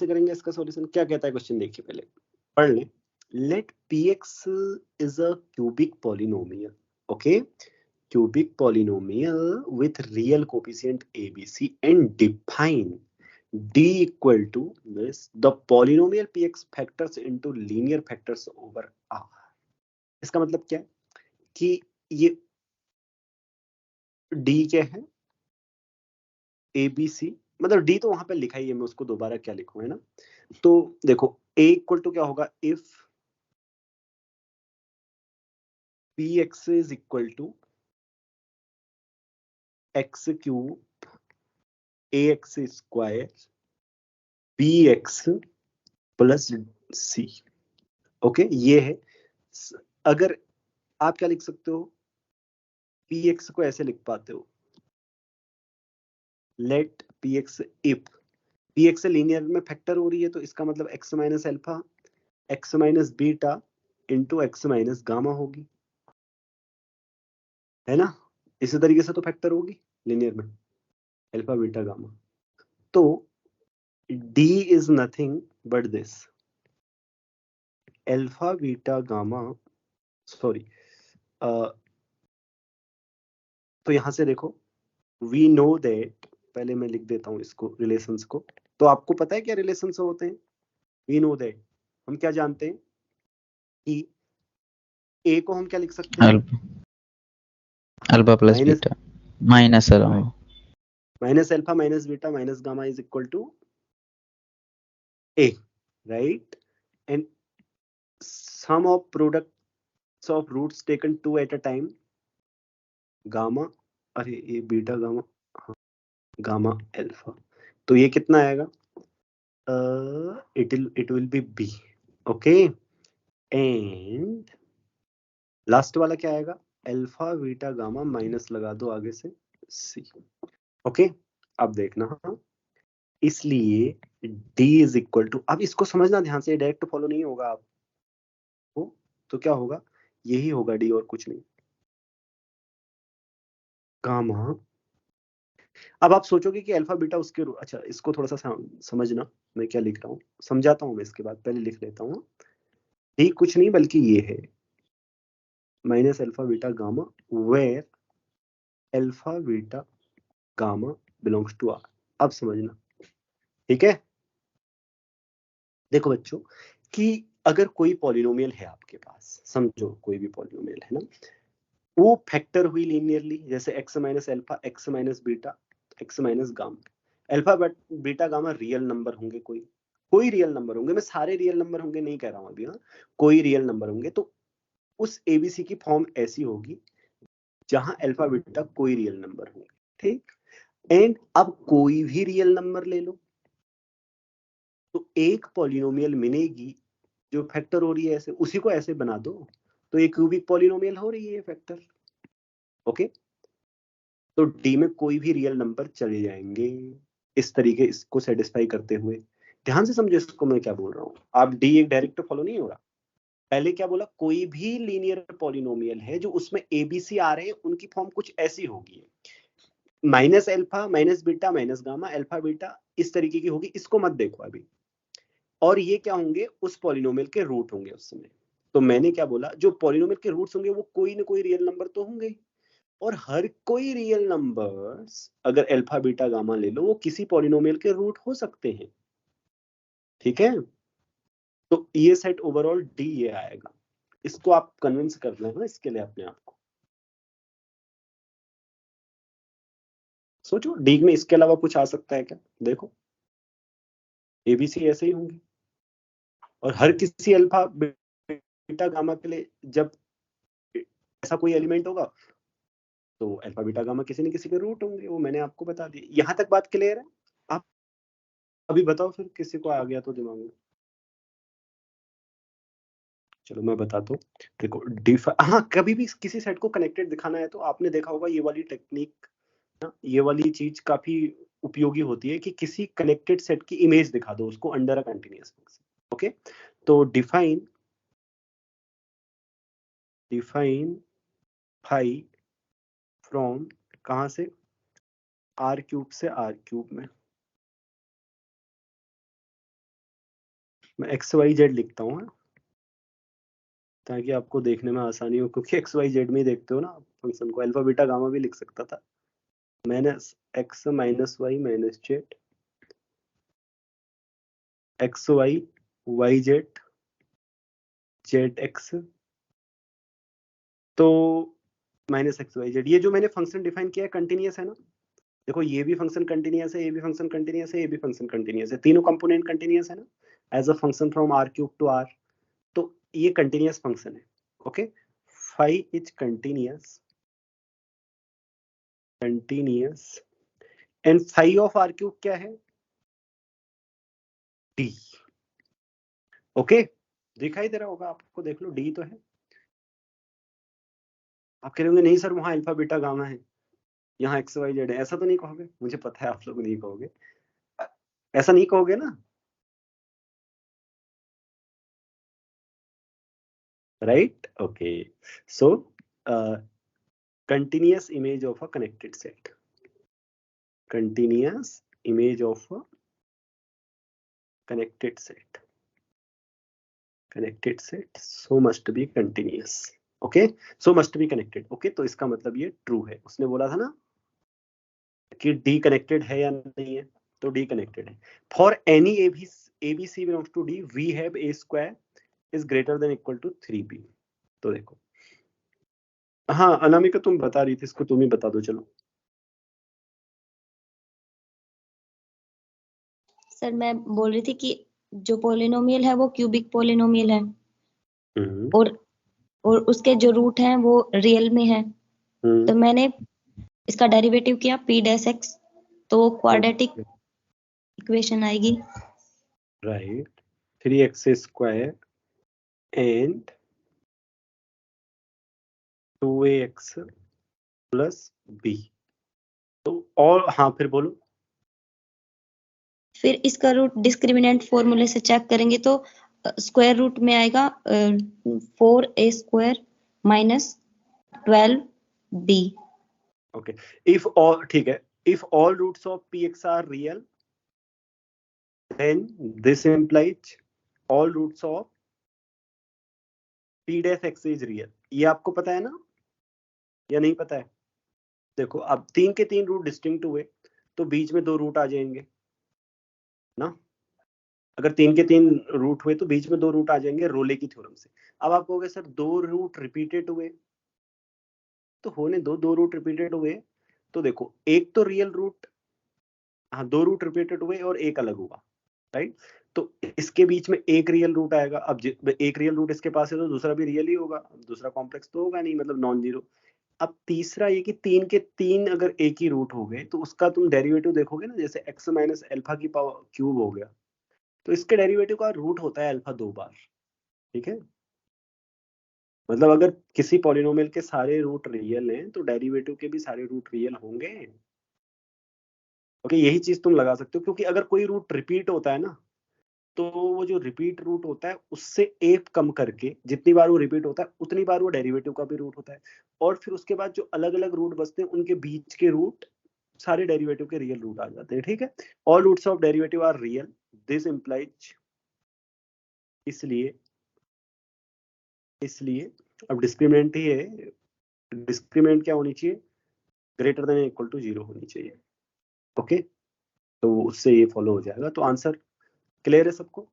कैसे करेंगे इसका सॉल्यूशन? क्या कहता है क्वेश्चन, देखिए पहले पढ़ लें। Let px is a cubic polynomial, okay, cubic polynomial with real coefficient ABC and define D equal to this the polynomial px factors into linear factors over R। इसका मतलब क्या है कि ये D क्या है, ABC, मतलब D तो वहां पे लिखा ही है, मैं उसको दोबारा क्या लिखूं, है ना। तो देखो A इक्वल टू क्या होगा, if px is equal to x cube ax square bx plus c, okay, ये है। अगर आप क्या लिख सकते हो, px को ऐसे लिख पाते हो, let px if px linear में फैक्टर हो रही है, तो इसका मतलब x minus alpha x minus beta into x minus gamma होगी, है ना। इसी तरीके से तो फैक्टर होगी लीनियर में, अल्फा बीटा गामा। तो d is nothing but this alpha beta gamma, sorry, तो यहां से देखो, वी नो दैट, पहले मैं लिख देता हूं इसको रिलेशंस को। तो आपको पता है क्या रिलेशंस होते हैं, वी नो दैट, हम क्या जानते हैं कि ए को हम क्या लिख सकते हैं, alpha plus minus beta minus minus alpha minus beta minus gamma is equal to a, right. And sum of products of roots taken two at a time gamma, अरे ये बीटा गामा, हाँ, गामा अल्फा, तो ये कितना आएगा, it will be b, okay. And last वाला क्या आएगा, अल्फा बीटा गामा माइनस लगा दो आगे से सी, ओके। अब देखना, हाँ, इसलिए d इज इक्वल टू, अब इसको समझना ध्यान से, डायरेक्ट फॉलो नहीं होगा आपको, तो क्या होगा, यही होगा d और कुछ नहीं, गामा। अब आप सोचोगे कि अल्फा बीटा उसके अच्छा, इसको थोड़ा सा समझना, मैं क्या लिख रहा हूँ समझाता हूँ मैं, इसके बाद पहले लिख लेता हूँ। d कुछ नहीं बल्कि ये है minus alpha beta gamma, where alpha beta gamma belongs to R. अब समझना, ठीक है। देखो बच्चों कि अगर कोई पॉलिनोमियल है आपके पास, समझो कोई भी पॉलिनोमियल है ना, वो फैक्टर हुई लीनियरली, जैसे x minus alpha x minus beta x minus gamma, alpha beta gamma real number होंगे, कोई रियल नंबर होंगे, मैं सारे रियल नंबर होंगे नहीं कह रहा हूं अभी, हाँ, कोई रियल नंबर होंगे, तो उस एबीसी की फॉर्म ऐसी होगी जहां अल्फा बीटा कोई रियल नंबर होंगे, ठीक। एंड अब कोई भी रियल नंबर ले लो, तो एक पॉलिनोमियल मिलेगी जो फैक्टर हो रही है ऐसे, उसी को ऐसे बना दो, तो एक क्यूबिक पॉलिनोमियल हो रही है फैक्टर, ओके। तो डी में कोई भी रियल नंबर चले जाएंगे, इस तरीके इसको सेटिस्फाई करते हुए। ध्यान से समझो इसको मैं क्या बोल रहा हूँ, आप डी एक डायरेक्ट फॉलो नहीं हो रहा। पहले क्या बोला, कोई भी लीनियर पॉलिनोमियल है जो उसमें एबीसी आ रहे हैं, उनकी फॉर्म कुछ ऐसी होगी, minus alpha minus beta minus gamma alpha beta, इस तरीके की होगी, इसको मत देखो अभी। और ये क्या होंगे, उस पॉलिनोमियल के रूट होंगे उस समय। तो मैंने क्या बोला, जो पॉलिनोमियल के रूट्स होंगे वो कोई ना कोई रियल नंबर तो होंगे, और हर कोई रियल नंबर्स अगर अल्फा बीटा गामा ले लो, वो किसी पॉलिनोमियल के रूट हो सकते हैं, ठीक है। तो ये सेट ओवरऑल डी ये आएगा, इसको आप कन्विंस कर लेना इसके लिए अपने आप को। सोचो डी में इसके अलावा कुछ आ सकता है क्या, देखो एबीसी ऐसे ही होंगे, और हर किसी अल्फा बीटा गामा के लिए जब ऐसा कोई एलिमेंट होगा, तो अल्फा बीटा गामा किसी न किसी के रूट होंगे, वो मैंने आपको बता दिया। यहां तक बात क्लियर है? आप अभी बताओ फिर, किसी को आ गया तो दिमाग में। चलो मैं बताता हूँ, देखो हाँ, कभी भी किसी सेट को कनेक्टेड दिखाना है तो आपने देखा होगा ये वाली टेक्निक ना, ये वाली चीज काफी उपयोगी होती है कि किसी कनेक्टेड सेट की इमेज दिखा दो उसको under a continuous function, okay. तो डिफाइन फाई फ्रॉम कहां से, आर क्यूब से आर क्यूब में, मैं एक्स वाई जेड लिखता हूँ ताकि आपको देखने में आसानी हो, क्योंकि एक्स वाई जेड में ही देखते हो ना फंक्शन को, अल्फा बीटा गामा भी लिख सकता था। Minus x minus y minus z, x y y z z x, तो माइनस एक्स वाई जेड। ये जो मैंने फंक्शन डिफाइन किया है कंटिन्यूअस है ना, देखो ये भी फंक्शन कंटिन्यूअस है, ये भी फंक्शन कंटिन्यूअस है, ये भी फंक्शन कंटिन्यूअस है, तीनों कंपोनेंट कंटिन्यूअस है ना, as a function from R cube to R, तो ये कंटिन्यूअस फंक्शन है। Okay, phi is continuous and phi of R cube क्या है, डी। ओके, दिखाई दे रहा होगा आपको, देख लो डी तो है। आप कह रहे होंगे नहीं सर वहां अल्फा बीटा गामा है, यहाँ एक्स वाई जेड है, ऐसा तो नहीं कहोगे, मुझे पता है आप लोग नहीं कहोगे, ऐसा नहीं कहोगे ना, right? Okay, so continuous image of a connected set, continuous image of a connected set, connected set, so must be continuous, okay, so must be connected, okay, तो इसका मतलब ये ट्रू है। उसने बोला था ना कि डी कनेक्टेड है या नहीं है, तो डी कनेक्टेड है। For any a b c belongs to D we have a square is greater than equal to 3b। तो देखो, हाँ अनामिका तुम बता रही थी, इसको तुम ही बता दो चलो। सर मैं बोल रही थी कि जो पोलिनोमियल है वो क्यूबिक पोलिनोमियल है, और उसके जो रूट हैं वो रियल में है। तो मैंने इसका डेरिवेटिव किया p डैश x, तो क्वाड्रेटिक इक्वेशन आएगी, right, 3x square and 2ax plus b। तो और हाँ फिर बोलो। फिर इसका रूट डिस्क्रिमिनेंट फॉर्मूले से चेक करेंगे तो स्क्वायर रूट में आएगा 4a square minus 12b। Okay, if all, ठीक है, if all roots of px are real then this implies all roots of p dash x is real. ये आपको पता है ना या नहीं पता है? देखो अब 3 के 3 रूट डिस्टिंक्ट हुए तो बीच में 2 रूट आ जाएंगे ना, अगर 3 के 3 रूट हुए तो बीच में 2 रूट आ जाएंगे रोले की थ्योरम से। अब आप कहोगे सर 2 रूट रिपीटेड हुए, तो होने दो, 2 रूट रिपीटेड हुए तो देखो एक तो रियल रूट, हाँ 2 रूट रिपीटेड हुए और एक अलग हुआ, राइट? तो इसके बीच में एक रियल रूट आएगा। अब एक रियल रूट इसके पास है तो दूसरा भी रियल ही होगा, दूसरा कॉम्प्लेक्स तो होगा नहीं, मतलब नॉन जीरो। अब तीसरा ये कि 3 के 3 अगर एक ही रूट हो गए तो उसका तुम डेरिवेटिव देखोगे ना, जैसे x माइनस अल्फा की पावर क्यूब हो गया, तो इसके डेरिवेटिव का रूट होता है अल्फा 2 बार, ठीक है? मतलब अगर किसी पॉलिनोमियल के सारे रूट रियल हैं तो डेरिवेटिव के भी सारे रूट रियल होंगे। ओके, यही चीज तुम लगा सकते हो, क्योंकि अगर कोई रूट रिपीट होता है ना, तो वो जो रिपीट रूट होता है उससे एक कम करके जितनी बार वो रिपीट होता है उतनी बार वो डेरिवेटिव का भी रूट होता है, और फिर उसके बाद जो अलग अलग रूट बचते हैं उनके बीच के रूट सारे डेरिवेटिव के रियल रूट आ जाते हैं, ठीक है? All roots of derivative are real, this implies, इसलिए इसलिए अब डिस्क्रिमिनेंट ही है, डिस्क्रिमिनेंट क्या होनी चाहिए, ग्रेटर देन इक्वल टू 0 होनी चाहिए। ओके, तो उससे ये फॉलो हो जाएगा। तो आंसर क्लियर है सबको?